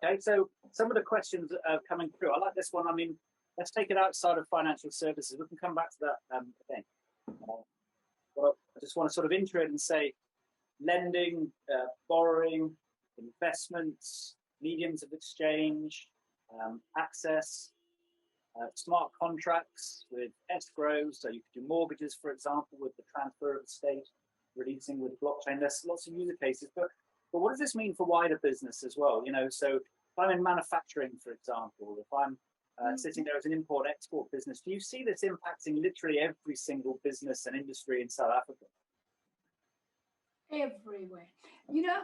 Okay, so some of the questions coming through. I like this one. I mean, let's take it outside of financial services. We can come back to that again. Well, I just want to sort of intro it and say lending, borrowing, investments, mediums of exchange, access, smart contracts with escrow. So you could do mortgages, for example, with the transfer of estate, releasing with blockchain. There's lots of user cases, but what does this mean for wider business as well? You know, so if I'm in manufacturing, for example, if I'm sitting there as an import-export business, do you see this impacting literally every single business and industry in South Africa? Everywhere. You know,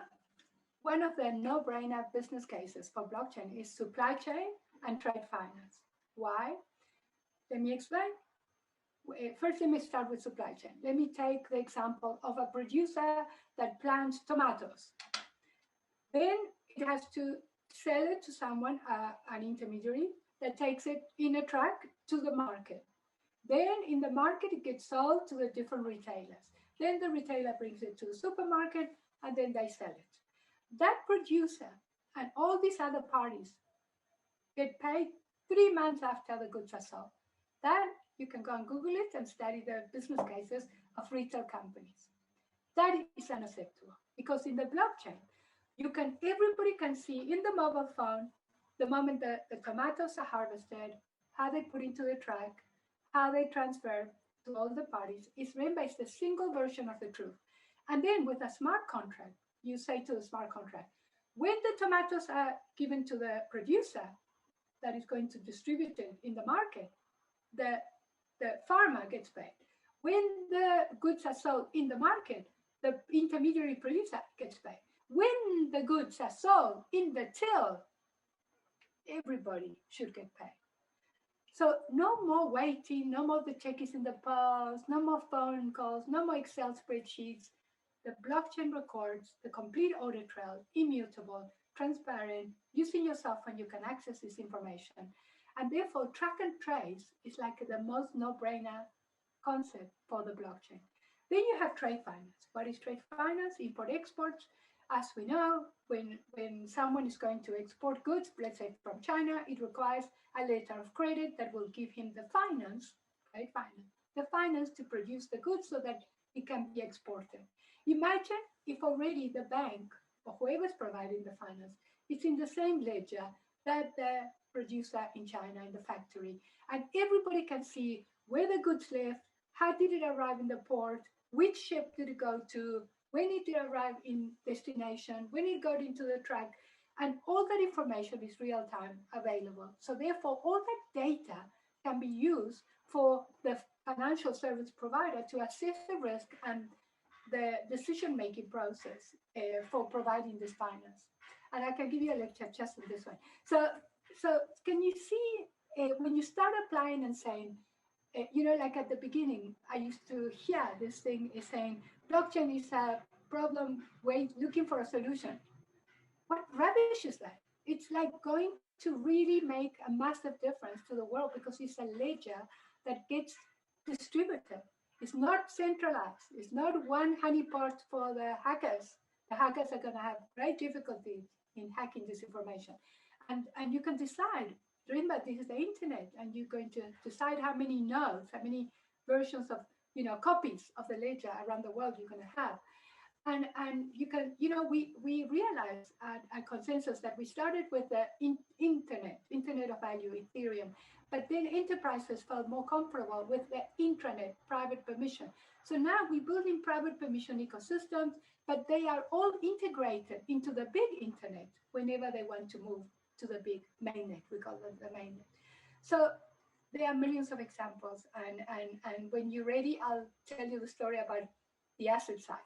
one of the no-brainer business cases for blockchain is supply chain and trade finance. Why? Let me explain. First, let me start with supply chain. Let me take the example of a producer that plants tomatoes. Then it has to sell it to someone, an intermediary, that takes it in a truck to the market. Then in the market, it gets sold to the different retailers. Then the retailer brings it to the supermarket, and then they sell it. That producer and all these other parties get paid 3 months after the goods are sold. Then you can go and Google it and study the business cases of retail companies. That is unacceptable because in the blockchain, everybody can see in the mobile phone the moment the tomatoes are harvested, how they put into the truck, how they transfer to all the parties. It's remember, it's the single version of the truth. And then with a smart contract, you say to the smart contract, when the tomatoes are given to the producer that is going to distribute it in the market, the farmer gets paid. When the goods are sold in the market, the intermediary producer gets paid. When the goods are sold in the till, everybody should get paid. So no more waiting, no more the check is in the post, no more phone calls, no more Excel spreadsheets. The blockchain records the complete audit trail, immutable, transparent. Using your cell phone, you can access this information. And therefore, track and trace is like the most no-brainer concept for the blockchain. Then you have trade finance. What is trade finance? Import-exports. As we know, when someone is going to export goods, let's say from China, it requires a letter of credit that will give him the finance, trade finance, the finance to produce the goods so that it can be exported. Imagine if already the bank or whoever's providing the finance is in the same ledger that the producer in China in the factory, and everybody can see where the goods left, how did it arrive in the port, which ship did it go to, when it did arrive in destination, when it got into the truck, and all that information is real-time available. So therefore, all that data can be used for the financial service provider to assess the risk and the decision-making process for providing this finance. And I can give you a lecture just on this one. So can you see when you start applying and saying, you know, like at the beginning, I used to hear this thing is saying, blockchain is a problem way looking for a solution. What rubbish is that? It's like going to really make a massive difference to the world because it's a ledger that gets distributed. It's not centralized. It's not one honeypot for the hackers. The hackers are going to have great difficulty in hacking this information. And you can decide, remember, this is the internet, and you're going to decide how many nodes, how many versions of, you know, copies of the ledger around the world you're going to have. And you can, you know, we realized at Consensus that we started with the internet of value, Ethereum, but then enterprises felt more comfortable with the intranet, private permission. So now we're building private permission ecosystems, but they are all integrated into the big internet whenever they want to move to the big mainnet. We call it the mainnet. So there are millions of examples, and when you're ready, I'll tell you the story about the asset side.